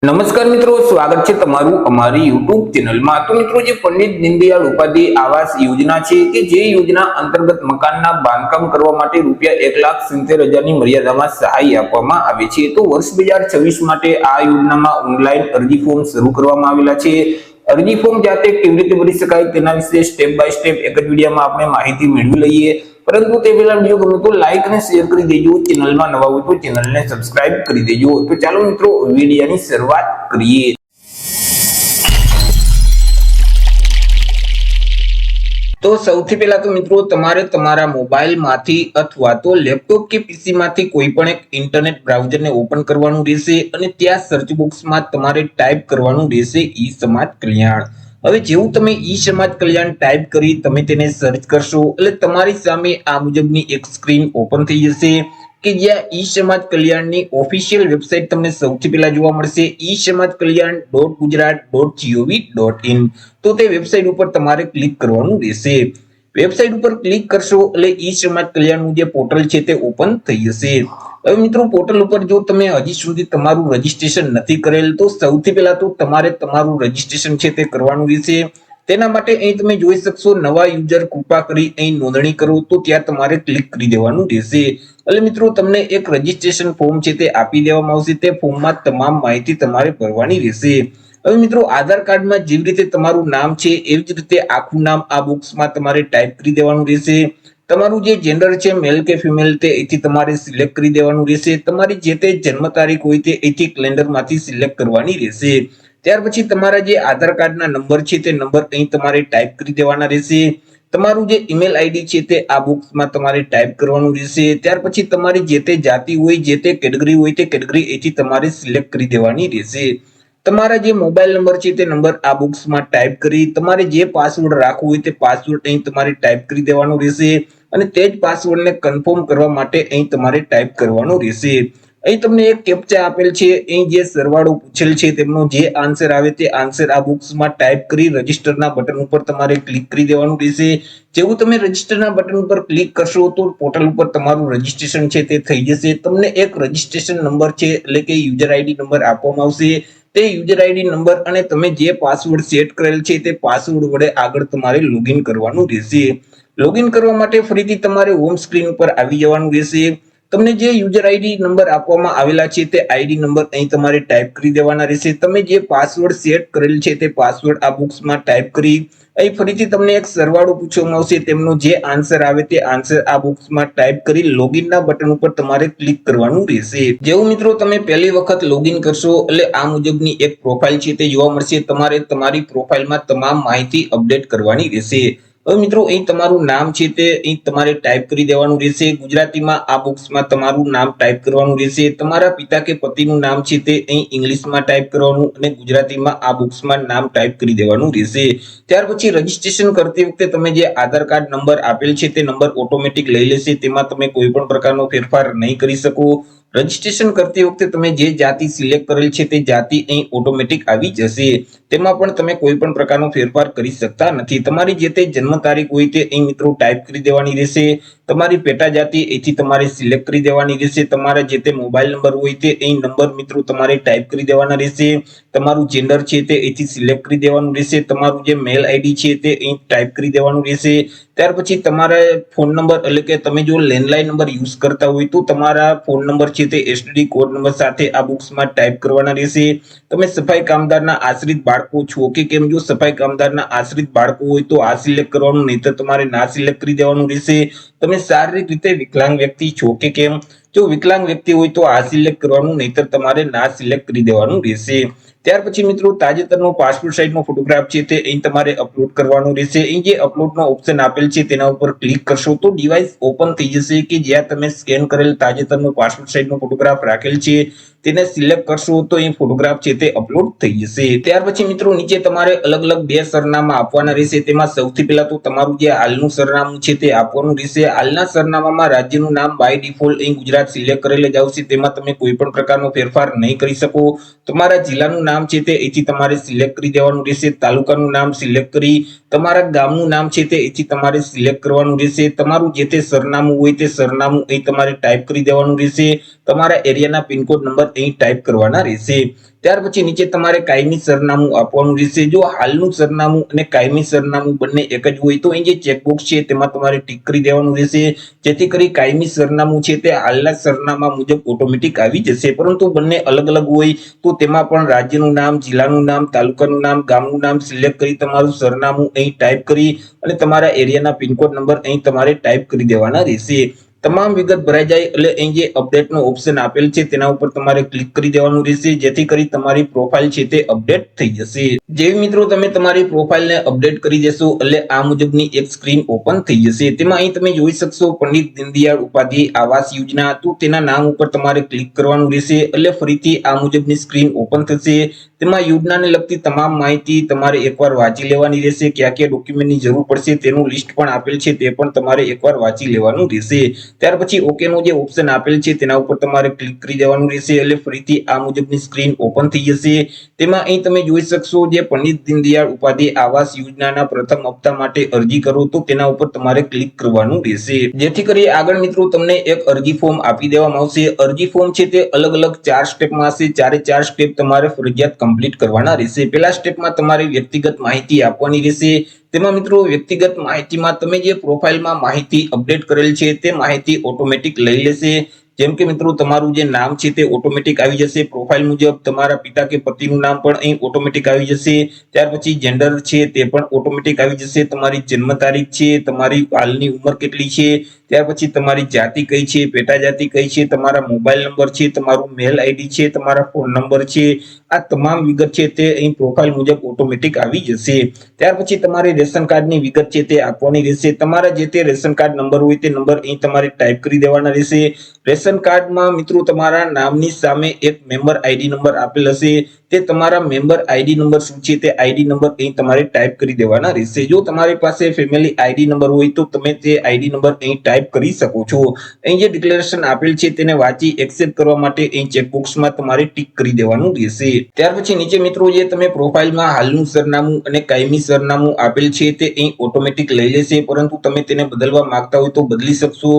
નમસ્કાર મિત્રો, સ્વાગત છે તમારું અમારી યુટ્યુબ ચેનલમાં। તો મિત્રો, જે પંડિત દીનદયાળ ઉપાધ્યાય આવાસ યોજના છે કે જે યોજના અંતર્ગત મકાનના બાંધકામ કરવા માટે રૂપિયા 1,70,000 ની મર્યાદામાં સહાય આપવામાં આવે છે। તો વર્ષ 2026 માટે આ યોજનામાં ઓનલાઈન અરજી ફોર્મ શરૂ કરવામાં આવેલા છે। અરજી ફોર્મ જાતે કેવી રીતે ભરી શકાય તેના વિશે સ્ટેપ બાય સ્ટેપ એક જ વિડીયોમાં આપણે માહિતી મેળવી લઈએ। પરંતુ તે પહેલા વિડીયો ગમે તો લાઈક અને શેર કરી દેજો, ચેનલમાં નવા હોય તો ચેનલને સબસ્ક્રાઇબ કરી દેજો। તો ચાલો મિત્રો, વિડીયોની શરૂઆત કરીએ। તો સૌથી પહેલા તો મિત્રો, તમારે તમારા મોબાઈલમાંથી અથવા તો લેપટોપ કે પીસી માંથી કોઈ પણ એક ઇન્ટરનેટ બ્રાઉઝરને ઓપન કરવાનું રહેશે અને ત્યાં સર્ચ બોક્સમાં તમારે ટાઈપ કરવાનું રહેશે ઈ સમાજ કલ્યાણ। હવે જેવું તમે ઈ સમાજ કલ્યાણ ટાઈપ કરી તમે તેને સર્ચ કરશો એટલે તમારી સામે આ મુજબની એક સ્ક્રીન ઓપન થઈ જશે કે જ્યાં ઈ સમાજ કલ્યાણની ઓફિશિયલ વેબસાઇટ તમને સૌથી પહેલા જોવા મળશે, esamajkalyan.gujarat.gov.in। તો તે વેબસાઇટ ઉપર તમારે ક્લિક કરવાનું રહેશે। વેબસાઇટ ઉપર ક્લિક કરશો એટલે ઈ સમાજ કલ્યાણનું જે પોર્ટલ છે તે ઓપન થઈ જશે। હવે મિત્રો, પોર્ટલ ઉપર જો તમે હજી સુધી તમારું રજીસ્ટ્રેશન નથી કરેલ તો સૌથી પહેલા તો તમારે તમારું રજીસ્ટ્રેશન છે તે કરવાનું રહેશે। તેના માટે અહીં તમે જોઈ શકશો નવા યુઝર કૃપા કરી અહીં નોંધણી કરો, તો ત્યાં તમારે ક્લિક કરી દેવાનું રહેશે। એટલે મિત્રો, તમને એક રજીસ્ટ્રેશન ફોર્મ છે તે આપી દેવામાં આવશે। તે ફોર્મમાં તમામ માહિતી તમારે ભરવાની રહેશે। હવે મિત્રો, આધાર કાર્ડમાં જેવી રીતે તમારું નામ છે એવી જ રીતે આખું નામ આ બોક્સમાં તમારે ટાઈપ કરી દેવાનું રહેશે। તમારું જે જેન્ડર છે મેલ કે ફિમેલ તે અહીંથી તમારે સિલેક્ટ કરી દેવાનું રહેશે। તમારી જે તે જન્મ તારીખ હોય તે અહીંથી કેલેન્ડરમાંથી સિલેક્ટ કરવાની રહેશે। ત્યાર પછી તમારા જે આધાર કાર્ડના નંબર છે તે નંબર અહીં તમારે ટાઈપ કરી દેવાના રહેશે। તમારું જે ઈમેલ આઈડી છે તે આ બોક્સમાં તમારે ટાઈપ કરવાનું રહેશે। ત્યાર પછી તમારી જે તે જાતિ હોય, જે તે કેટેગરી હોય તે કેટેગરી અહીંથી તમારે સિલેક્ટ કરી દેવાની રહેશે। તમારા જે મોબાઈલ નંબર છે તે નંબર આ બોક્સમાં ટાઈપ કરી તમારે જે પાસવર્ડ રાખવો હોય તે પાસવર્ડ અહીં તમારે ટાઈપ કરી દેવાનો રહેશે અને તે જ પાસવર્ડને કન્ફર્મ કરવા માટે અહીં તમારે ટાઈપ કરવાનો રહેશે। અહીં તમને એક કેપ્ચા આપેલ છે, અહીં જે સરવાળો પૂછેલ છે તેમનો જે આન્સર આવે તે આન્સર આ બોક્સમાં ટાઈપ કરી રજીસ્ટરના બટન ઉપર તમારે ક્લિક કરી દેવાનું રહેશે। જેવું તમે રજીસ્ટરના બટન ઉપર ક્લિક કરશો તો પોર્ટલ ઉપર તમારું રજીસ્ટ્રેશન છે તે થઈ જશે। તમને એક રજીસ્ટ્રેશન નંબર છે એટલે કે યુઝર આઈડી નંબર આપવામાં આવશે। તે યુઝર આઈડી નંબર અને તમે જે પાસવર્ડ સેટ કરેલ છે તે પાસવર્ડ વડે આગળ તમારે લોગિન કરવાનું રહેશે। લોગિન કરવા માટે ફરીથી તમારે હોમ સ્ક્રીન ઉપર આવી જવાનું રહેશે। તમને જે યુઝર આઈડી નંબર આપવામાં આવેલા છે તે આઈડી નંબર અહીં તમારે ટાઈપ કરી દેવાના રહેશે। તમે જે પાસવર્ડ સેટ કરેલ છે તે પાસવર્ડ આ બોક્સમાં ટાઈપ કરી અહીં ફરીથી તમને એક સરવાળો પૂછવામાં આવશે, તેમનો જે આન્સર આવે તે આન્સર આ બોક્સમાં ટાઈપ કરી લોગિનના બટન ઉપર તમારે ક્લિક કરવાનું રહેશે। જેવું મિત્રો તમે પહેલી વખત લોગિન કરશો એટલે આ મુજબની એક પ્રોફાઇલ છે તે જોવા મળશે। તમારે તમારી પ્રોફાઇલમાં તમામ માહિતી અપડેટ કરવાની રહેશે। હવે મિત્રો, અહીં તમારું નામ છે તે અહીં તમારે ટાઈપ કરી દેવાનું રહેશે। ગુજરાતીમાં આ બોક્સમાં તમારું નામ ટાઈપ કરવાનું રહેશે। તમારા પિતા કે પતિનું નામ છે તે અહીં ઇંગ્લિશમાં ટાઈપ કરવાનું અને ગુજરાતીમાં આ બોક્સમાં નામ ટાઈપ કરી દેવાનું રહેશે। ત્યાર પછી રજીસ્ટ્રેશન કરતી વખતે તમે જે આધાર કાર્ડ નંબર આપેલ છે તે નંબર ઓટોમેટિક લઈ લેશે, તેમાં તમે કોઈ પણ પ્રકારનો ફેરફાર નહીં કરી શકો। રજીસ્ટ્રેશન કરતી વખતે તમે જે જાતિ સિલેક્ટ કરેલ છે તે જાતિ અહીં ઓટોમેટિક આવી જશે, તેમાં પણ તમે કોઈ પણ પ્રકારનો ફેરફાર કરી શકતા નથી। તમારી જે તે જન્મ તારીખ હોય તે અહીં મિત્રો ટાઈપ કરી દેવાની રહેશે। તમારી પેટા જાતિ અહીંથી તમારે સિલેક્ટ કરી દેવાની રહેશે। તમારા જે તે મોબાઈલ નંબર હોય તે અહીં નંબર મિત્રો તમારે ટાઈપ કરી દેવાના રહેશે। તમારું જેન્ડર છે તે અહીંથી સિલેક્ટ કરી દેવાનું રહેશે। તમારું જે મેલ આઈડી છે તે અહીં ટાઈપ કરી દેવાનું રહેશે। ત્યાર પછી તમારા ફોન નંબર એટલે કે તમે જો લેન્ડલાઇન નંબર યુઝ કરતા હોય તો તમારા ફોન નંબર છે તે એસટીડી કોડ નંબર સાથે આ બોક્સમાં ટાઈપ કરવાના રહેશે। તમે સફાઈ કામદારના આશ્રિત બાળકો છો કે કેમ, જો સફાઈ કામદારના આશ્રિત બાળકો હોય તો આ સિલેક્ટ કરવાનું, નહીતર તમારે ના સિલેક્ટ કરી દેવાનું રહેશે। તમે શારીરિક રીતે વિકલાંગ વ્યક્તિ છો કે કેમ, જો વિકલાંગ વ્યક્તિ હોય તો આ સિલેક્ટ કરવાનું, નહીતર તમારે ના સિલેક્ટ કરી દેવાનું રહેશે। ત્યાર પછી મિત્રો, તાજેતરનો પાસપોર્ટ સાઇઝનો ફોટોગ્રાફ છે તે અહીં તમારે અપલોડ કરવાનો રહેશે। અહીં જે અપલોડનો ઓપ્શન આપેલ છે તેના ઉપર ક્લિક કરશો તો ડિવાઇસ ઓપન થઈ જશે કે જ્યાં તમે સ્કેન કરેલ તાજેતરનો પાસપોર્ટ સાઇઝનો ફોટોગ્રાફ રાખેલ છે તેને સિલેક્ટ કરશો તો અહીં ફોટોગ્રાફ છે તે અપલોડ થઈ જશે। ત્યાર પછી મિત્રો, નીચે તમારે અલગ અલગ બે સરનામા આપવાના રહેશે। તેમાં સૌથી પહેલા તો તમારું જે હાલનું સરનામું છે તે આપવાનું રહેશે। હાલના સરનામામાં રાજ્યનું નામ બાય ડિફોલ્ટ અહીં ગુજરાત સિલેક્ટ કરેલ જ આવશે, તેમાં તમે કોઈ પણ પ્રકારનો ફેરફાર નહીં કરી શકો। તમારા જિલ્લાનું નામ છે તે અહીંથી તમારે સિલેક્ટ કરી દેવાનું રહેશે। તાલુકાનું નામ સિલેક્ટ કરી તમારા ગામનું નામ છે તે અહીંથી તમારે સિલેક્ટ કરવાનું રહેશે। તમારું જે તે સરનામું હોય તે સરનામું અહીં તમારે ટાઈપ કરી દેવાનું રહેશે। તમારા એરિયાના પિનકોડ નંબર અહીં ટાઈપ કરવાના રહેશે। ત્યાર પછી નીચે તમારે કાયમી સરનામું આપવાનું રહેશે. જો હાલનું સરનામું અને કાયમી સરનામું બંને એક જ હોય તો અહીં જે ચેકબોક્સ છે તેમાં તમારે ટીક કરી દેવાનું રહેશે, જેથી કરી કાયમી સરનામું છે તે હાલના સરનામા મુજબ ઓટોમેટિક આવી જશે. પરંતુ બંને અલગ અલગ હોય તો તેમાં પણ રાજ્યનું નામ, જિલ્લાનું નામ, તાલુકાનું નામ, ગામનું નામ સિલેક્ટ કરી તમારું સરનામું અહીં ટાઈપ કરી અને તમારા એરિયાના પિનકોડ નંબર અહીં તમારે ટાઈપ કરી દેવાના રહેશે. તમામ વિગત ભરાઈ જાય એટલે અહીં જે અપડેટ નો ઓપ્શન આપેલ છે તેના ઉપર તમારે ક્લિક કરી દેવાનું રહેશે, જેથી કરી તમારી પ્રોફાઇલ છે તે અપડેટ થઈ જશે. જેવી મિત્રો તમે તમારી પ્રોફાઇલને અપડેટ કરી દેશો એટલે આ મુજબની એક સ્ક્રીન ઓપન થઈ જશે. તેમાં અહીં તમે જોઈ શકશો પંડિત દીનદયાળ ઉપાધ્યાય આવાસ યોજના, તો તેના નામ ઉપર તમારે ક્લિક કરવાનું રહેશે એટલે ફરીથી આ મુજબની સ્ક્રીન ઓપન થશે. તેમાં યોજનાને લગતી તમામ માહિતી તમારે એકવાર વાંચી લેવાની રહેશે. કયા કયા ડોક્યુમેન્ટની જરૂર પડશે તેનું લિસ્ટ પણ આપેલ છે, તે પણ તમારે એકવાર વાંચી લેવાનું રહેશે. ત્યાર પછી ઓકે નો જે ઓપ્શન આપેલ છે તેના ઉપર તમારે ક્લિક કરી દેવાનું રહેશે એટલે ફરીથી આ મુજબની સ્ક્રીન ઓપન થઈ જશે. તેમાં અહીં તમે જોઈ શકશો જે પંડિત દીનદયાળ ઉપાધ્યાય આવાસ યોજનાના પ્રથમ હપ્તા માટે અરજી કરો તો તેના ઉપર તમારે ક્લિક કરવાનું રહેશે, જેથી કરી આગળ મિત્રો તમને એક અરજી ફોર્મ આપી દેવામાં આવશે. અરજી ફોર્મ છે તે અલગ અલગ 4 સ્ટેપમાં હશે. 4 સ્ટેપ તમારે ફરજિયાત કમ્પ્લીટ કરવાના રહેશે. પહેલા સ્ટેપમાં તમારે વ્યક્તિગત માહિતી આપવાની રહેશે. તેમાં મિત્રો વ્યક્તિગત માહિતીમાં તમે જે પ્રોફાઇલમાં માહિતી અપડેટ કરેલ છે તે માહિતી ઓટોમેટિક લઈ લેશે. જેમ કે મિત્રો તમારું જે નામ છે તે ઓટોમેટિક આવી જશે પ્રોફાઇલ મુજબ, તમારા પિતા કે પતિનું નામ પણ અહીં ઓટોમેટિક આવી જશે. ત્યાર પછી જેન્ડર છે તે પણ ઓટોમેટિક આવી જશે, તમારી જન્મ તારીખ છે, તમારી હાલની ઉંમર કેટલી છે, ત્યાર પછી તમારી જાતિ કઈ છે, પેટા જાતિ કઈ છે, તમારા મોબાઈલ નંબર છે, તમારું મેલ આઈડી છે, તમારા ફોન નંબર છે, આ તમામ વિગત છે તે અહીં પ્રોફાઇલ મુજબ ઓટોમેટિક આવી જશે. ત્યાર પછી તમારી રેશન કાર્ડની વિગત છે તે આપવાની રહેશે. તમારા જે તે રેશન કાર્ડ નંબર હોય તે નંબર અહીં તમારે ટાઈપ કરી દેવાના રહેશે. રેશન કાર્ડમાં મિત્રો તમારા નામની સામે એક મેમ્બર આઈડી નંબર આપેલ હશે, તે તમારા મેમ્બર આઈડી નંબર શું છે તે આઈડી નંબર અહીં તમારે ટાઈપ કરી દેવાના રહેશે. જો તમારી પાસે ફેમિલી આઈડી નંબર હોય તો તમે તે આઈડી નંબર અહીં ટાઈપ કરી શકો છો. અહીં જે ડિક્લેરેશન આપેલ છે તેને વાંચી એક્સેપ્ટ કરવા માટે અહીં ચેકબોક્સમાં તમારે ટિક કરી દેવાનું રહેશે. ત્યાર પછી નીચે મિત્રો જે તમે પ્રોફાઇલમાં હાલનું સરનામું અને કાયમી સરનામું આપેલ છે તે અહીં ઓટોમેટિક લઈ લેશે, પરંતુ તમે તેને બદલવા માંગતા હોય તો બદલી શકશો.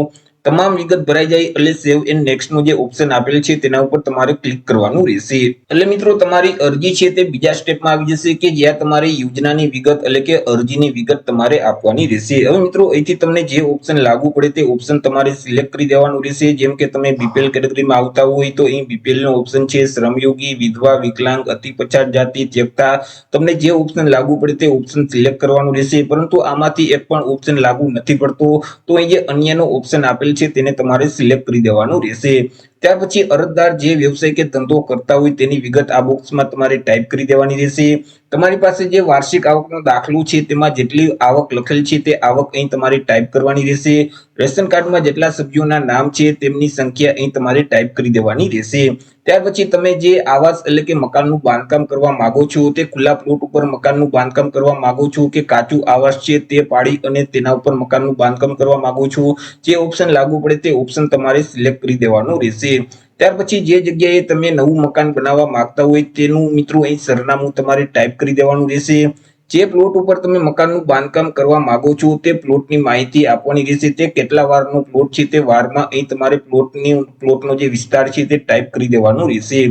તમામ વિગત ભરાઈ જાય એટલે સેવ એન્ડ નેક્સ્ટ નો જે ઓપ્શન આપેલ છે તેના ઉપર તમારે ક્લિક કરવાનું રહેશે. એટલે મિત્રો તમારી અરજી છે તે બીજા સ્ટેપમાં આવી જશે કે જ્યાં તમારે યોજનાની વિગત એટલે કે અરજીની વિગત તમારે આપવાની રહેશે. હવે મિત્રો અહીંથી તમને જે ઓપ્શન લાગુ પડે તે ઓપ્શન તમારે સિલેક્ટ કરી દેવાનું રહેશે. જેમ કે તમે બીપીએલ કેટેગરીમાં આવતા હોય તો અહીં બીપીએલ નો ઓપ્શન છે, શ્રમયોગી, વિધવા, વિકલાંગ, અતિ પછાત જાતિ, ત્યક્તા, તમને જે ઓપ્શન લાગુ પડે તે ઓપ્શન સિલેક્ટ કરવાનું રહેશે. પરંતુ આમાંથી એક પણ ઓપ્શન લાગુ નથી પડતો તો અહીં જે અન્યનો ઓપ્શન આપેલ છે તેને તમારે સિલેક્ટ કરી દેવાનું રહેશે. ત્યાર પછી અરજદાર જે વ્યવસાય કે ધંધો કરતા હોય તેની વિગત આ બોક્સમાં તમારે ટાઈપ કરી દેવાની રહેશે. તમારી પાસે જે વાર્ષિક આવકનો દાખલો છે તેમાં જેટલી આવક લખેલ છે તે આવક અહીં તમારે ટાઈપ કરવાની રહેશે. રેશન કાર્ડમાં જેટલા સભ્યોના નામ છે તેમની સંખ્યા અહીં તમારે ટાઈપ કરી દેવાની રહેશે. ત્યાર પછી તમે જે આવાસ એટલે કે મકાનનું બાંધકામ કરવા માંગો છો તે ખુલ્લા પ્લોટ ઉપર મકાનનું બાંધકામ કરવા માંગો છો કે કાચું આવાસ છે તે પાડી અને તેના ઉપર મકાનનું બાંધકામ કરવા માંગો છો, જે ઓપ્શન લાગુ પડે તે ઓપ્શન તમારે સિલેક્ટ કરી દેવાનું રહેશે. ત્યાર પછી જે જગ્યાએ તમે નવું મકાન બનાવવા માંગતા હોય તેનું મિત્રો અહીં સરનામું તમારે ટાઈપ કરી દેવાનું રહેશે. જે પ્લોટ ઉપર તમે મકાનનું બાંધકામ કરવા માંગો છો તે પ્લોટની માહિતી આપવાની રહેશે. તે કેટલા વારનો પ્લોટ છે તે વારમાં અહીં તમારે પ્લોટનો જે વિસ્તાર છે તે ટાઈપ કરી દેવાનો રહેશે.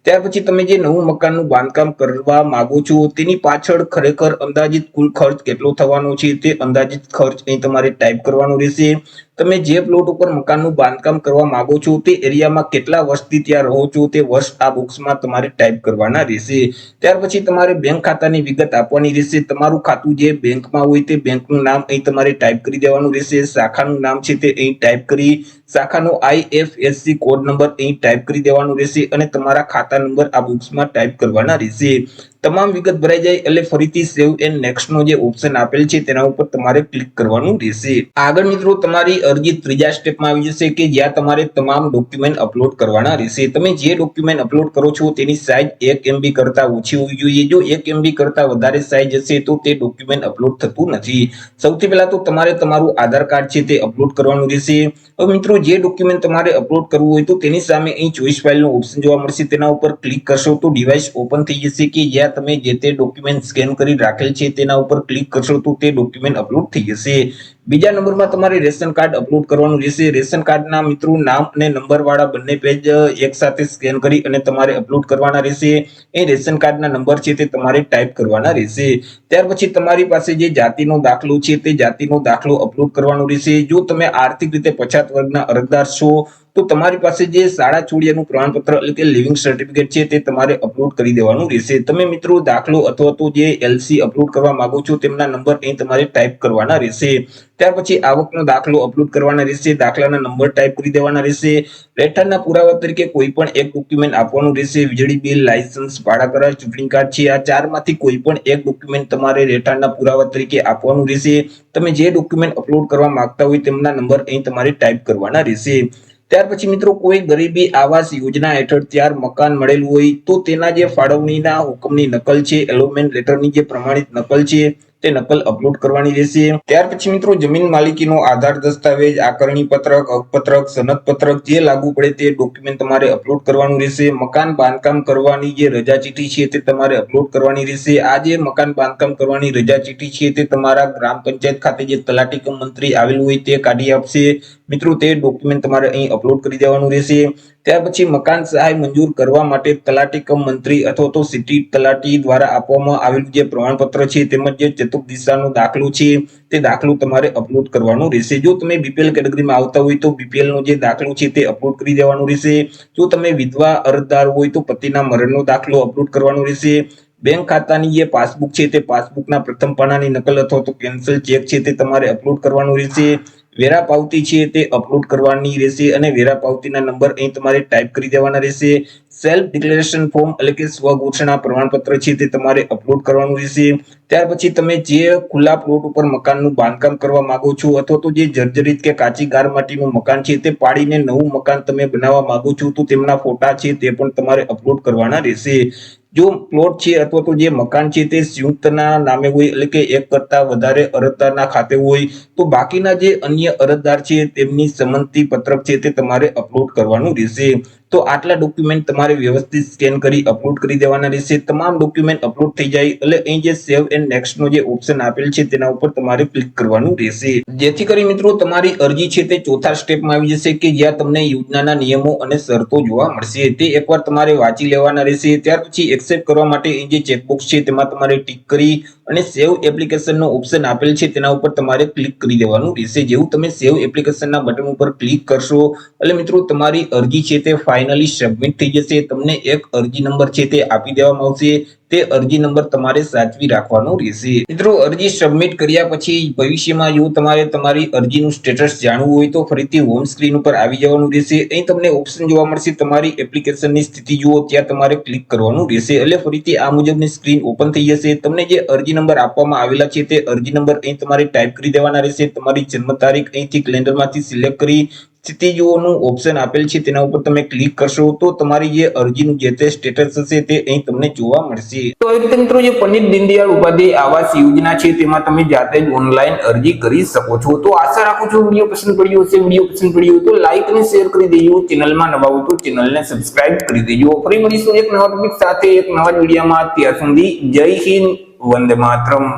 ત્યાર પછી તમે જે નવું મકાનનું બાંધકામ કરવા માંગો છો તેની પાછળ ખરેખર અંદાજિત કુલ ખર્ચ કેટલો થવાનો છે તે અંદાજિત ખર્ચ અહીં તમારે ટાઈપ કરવાનો રહેશે. તમે જે પ્લોટ ઉપર મકાનનું બાંધકામ કરવા માંગો છો તે એરિયામાં કેટલા વર્ષથી ત્યાં રહો છો તે વર્ષ આ બોક્સમાં તમારે ટાઈપ કરવાના રહેશે. ત્યાર પછી તમારે બેંક ખાતાની વિગત આપવાની રહેશે. તમારું ખાતું જે બેંકમાં હોય તે બેંકનું નામ અહીં તમારે ટાઈપ કરી દેવાનું રહેશે. શાખાનું નામ છે તે અહીં ટાઈપ કરી શાખાનો IFSC કોડ નંબર અહીં ટાઈપ કરી દેવાનું રહેશે અને તમારા ખાતા નંબર આ બોક્સમાં ટાઈપ કરવાના રહેશે. તમામ વિગત ભરાઈ જાય એટલે ફરીથી સેવ એન્ડ નેક્સ્ટ નો જે ઓપ્શન આપેલ છે તેના ઉપર તમારે ક્લિક કરવાનું રહેશે. આગળ મિત્રો તમારી અરજી ત્રીજા સ્ટેપમાં આવી જશે કે જ્યાં તમારે તમામ ડોક્યુમેન્ટ અપલોડ કરવાના રહેશે. તમે જે ડોક્યુમેન્ટ અપલોડ કરો છો તેની સાઇઝ 1 MB કરતા ઓછી હોવી જોઈએ. જો 1 MB કરતા વધારે સાઇઝ હશે તો તે ડોક્યુમેન્ટ અપલોડ થતું નથી. સૌથી પહેલા તો તમારે તમારું આધાર કાર્ડ છે તે અપલોડ કરવાનું રહેશે. હવે મિત્રો જે ડોક્યુમેન્ટ તમારે અપલોડ કરવું હોય તો તેની સામે અહીં ચોઈસ ફાઇલનો ઓપ્શન જોવા મળશે, તેના ઉપર ક્લિક કરશો તો ડિવાઇસ ઓપન થઈ જશે કે જ્યાં તમે જે તે ડોક્યુમેન્ટ સ્કેન કરી રાખેલ છે તેના ઉપર ક્લિક કરશો તો તે ડોક્યુમેન્ટ અપલોડ થઈ જશે. બીજા નંબરમાં તમારે રેશન કાર્ડ અપલોડ કરવાનું રહેશે. રેશન કાર્ડના મિત્રો નામ અને નંબર વાળા બંને પેજ એક સાથે સ્કેન કરી અને તમારે અપલોડ કરવાના રહેશે. એ રેશન કાર્ડના નંબર છે તે તમારે ટાઈપ કરવાના રહેશે. ત્યાર પછી તમારી પાસે જે જાતિનો દાખલો છે તે જાતિનો દાખલો અપલોડ કરવાનો રહેશે. જો તમે આર્થિક રીતે પછાત વર્ગના અરજદાર છો તો તમારી પાસે જે શાળા છોડ્યાનું પ્રમાણપત્ર એટલે કે લિવિંગ સર્ટિફિકેટ છે તે તમારે અપલોડ કરી દેવાનું રહેશે. તમે મિત્રો દાખલો અથવા તો જે એલસી અપલોડ કરવા માંગો છો તેમના નંબર અહીં તમારે ટાઈપ કરવાના રહેશે. ત્યાર પછી આવકનો દાખલો અપલોડ કરવાના રહેશે. દાખલાના નંબર ટાઈપ કરી દેવાના રહેશે. રહેઠાણના પુરાવા તરીકે કોઈ પણ એક ડોક્યુમેન્ટ આપવાનું રહેશે. વીજળી બિલ, લાયસન્સ, ભાડા કરાર, ચૂંટણી કાર્ડ છે, આ ચારમાંથી કોઈ પણ એક ડોક્યુમેન્ટ તમારે રહેઠાણના પુરાવા તરીકે આપવાનું રહેશે. તમે જે ડોક્યુમેન્ટ અપલોડ કરવા માંગતા હોય તેમના નંબર અહીં તમારે ટાઈપ કરવાના રહેશે. ત્યાર પછી મિત્રો કોઈ ગરીબી આવાસ યોજના હેઠળ ત્યાર મકાન મળેલું હોય તો તેના જે ફાળવણીના હુકમની નકલ છે, એલોમેન્ટ લેટરની જે પ્રમાણિત નકલ છે તે નકલ અપલોડ કરવાની રહેશે. ત્યાર પછી મિત્રો જમીન માલિકીનો આધાર દસ્તાવેજ, આકરણી પત્રક, હકપત્રક, સનદ પત્રક જે લાગુ પડે તે ડોક્યુમેન્ટ તમારે અપલોડ કરવાનું રહેશે. મકાન બાંધકામ કરવાની જે રજા ચીઠી છે તે તમારે અપલોડ કરવાની રહેશે. આ જે મકાન બાંધકામ કરવાની રજા ચીઠી છે તે તમારા ગ્રામ પંચાયત ખાતે જે તલાટી કમ મંત્રી આવેલું હોય તે કાઢી આપશે. મિત્રો તે ડોક્યુમેન્ટ તમારે અહીં અપલોડ કરી દેવાનું રહેશે. ત્યાર પછી મકાન સહાય મંજૂર કરવા માટે તલાટી કમ મંત્રી અથવા તો સિટી તલાટી દ્વારા આપવામાં આવેલું જે પ્રમાણપત્ર છે તેમજ જે ચતુર્થ દિશાનો દાખલો છે તે દાખલો તમારે અપલોડ કરવાનો રહેશે. જો તમે બીપીએલ કેટેગરીમાં આવતા હોય તો બીપીએલ નો જે દાખલો છે તે અપલોડ કરી દેવાનો રહેશે. જો તમે વિધવા અરજદાર હોય તો પતિના મરણનો દાખલો અપલોડ કરવાનો રહેશે. બેંક ખાતાની જે પાસબુક છે તે પાસબુકના પ્રથમ પાનાની નકલ અથવા તો કેન્સલ ચેક છે તે તમારે અપલોડ કરવાનું રહેશે. વેરા પાવતી છે તે અપલોડ કરવાની રહેશે અને વેરા પાવતીના નંબર અહીં તમારે ટાઈપ કરી દેવાના રહેશે. સેલ્ફ ડિક્લેરેશન ફોર્મ એટલે કે સ્વ ઘોષણા પ્રમાણપત્ર છે તે તમારે અપલોડ કરવાનું રહેશે. ત્યાર પછી તમે જે ખુલ્લા પ્લોટ ઉપર મકાનનું બાંધકામ કરવા માંગો છો અથવા તો જે જર્જરિત કે કાચી ગાર માટીનું મકાન છે તે પાડીને નવું મકાન તમે બનાવવા માંગો છો તો તેમના ફોટા છે તે પણ તમારે અપલોડ કરવાના રહેશે. જો પ્લોટ છે અથવા તો જે મકાન છે તે સંયુક્તના નામે હોય એટલે કે એક કરતા વધારે અરજદારના ખાતે હોય તો બાકીના જે અન્ય અરજદાર છે તેમની સંમતિ પત્રક છે તે તમારે અપલોડ કરવાનું રહેશે. તો આટલા ડોક્યુમેન્ટ તમારે વ્યવસ્થિત સ્કેન કરી અપલોડ કરી દેવાના રહેશે. તમામ ડોક્યુમેન્ટ અપલોડ થઈ જાય એટલે અહીં જે સેવ એન્ડ નેક્સ્ટ નો જે ઓપ્શન આપેલ છે તેના ઉપર તમારે ક્લિક કરવાનું રહેશે. જેથી કરી મિત્રો તમારી અરજી છે તે ચોથા સ્ટેપમાં આવી જશે કે જ્યાં તમને યોજનાના નિયમો અને શરતો જોવા મળશે. તે એકવાર તમારે વાંચી લેવાના રહેશે. ત્યાર પછી એક્સેપ્ટ કરવા માટે અહીં જે ચેકબોક્સ છે તેમાં તમારે ટિક કરી અને સેવ એપ્લિકેશનનો ઓપ્શન આપેલ છે તેના ઉપર તમારે ક્લિક કરી દેવાનું રહેશે. જેવું તમે સેવ એપ્લિકેશનના બટન ઉપર ક્લિક કરશો એટલે મિત્રો તમારી અરજી છે તે ફાઇનલી સબમિટ થઈ જશે. તમને એક અરજી નંબર છે તે આપી દેવામાં આવશે. તે અરજી નંબર તમારે સાચવી રાખવાનો રહેશે. મિત્રો અરજી સબમિટ કર્યા પછી ભવિષ્યમાં જો તમારે તમારી અરજીનું સ્ટેટસ જાણવું હોય તો ફરીથી હોમ સ્ક્રીન ઉપર આવી જવાનું રહેશે. અહીં તમને ઓપ્શન જોવા મળશે તમારી એપ્લિકેશનની સ્થિતિ જુઓ ત્યાં તમારે ક્લિક કરવાનું રહેશે એટલે ફરીથી આ મુજબની સ્ક્રીન ઓપન થઈ જશે. તમને જે અરજી નંબર આપવામાં આવેલા છે તે અરજી નંબર અહીં તમારે ટાઈપ કરી દેવાના રહેશે. તમારી જન્મ તારીખ અહીંથી કેલેન્ડરમાંથી સિલેક્ટ કરી સ્થિતિજોનું ઓપ્શન આપેલ છે તેના ઉપર તમે ક્લિક કરશો તો તમારી જે અરજીનું જે તે સ્ટેટસ હશે તે અહીં તમને જોવા મળશે. તો એ રીતે મિત્રો જે પંડિત દીનદયાળ ઉપાધ્યાય આવાસ યોજના છે તેમાં તમે જાતે જ ઓનલાઈન અરજી કરી શકો છો. તો આશા રાખું છું વિડીયો પસંદ પડ્યો હશે. વિડીયો પસંદ પડ્યો તો લાઈક અને શેર કરી દેજો. ચેનલમાં નવા હો તો ચેનલને સબસ્ક્રાઇબ કરી દેજો. ફરી મળીશું એક નવા ટોપિક સાથે એક નવા વિડીયોમાં. ત્યાર સુધી જય હિન્દ, વંદે માતરમ.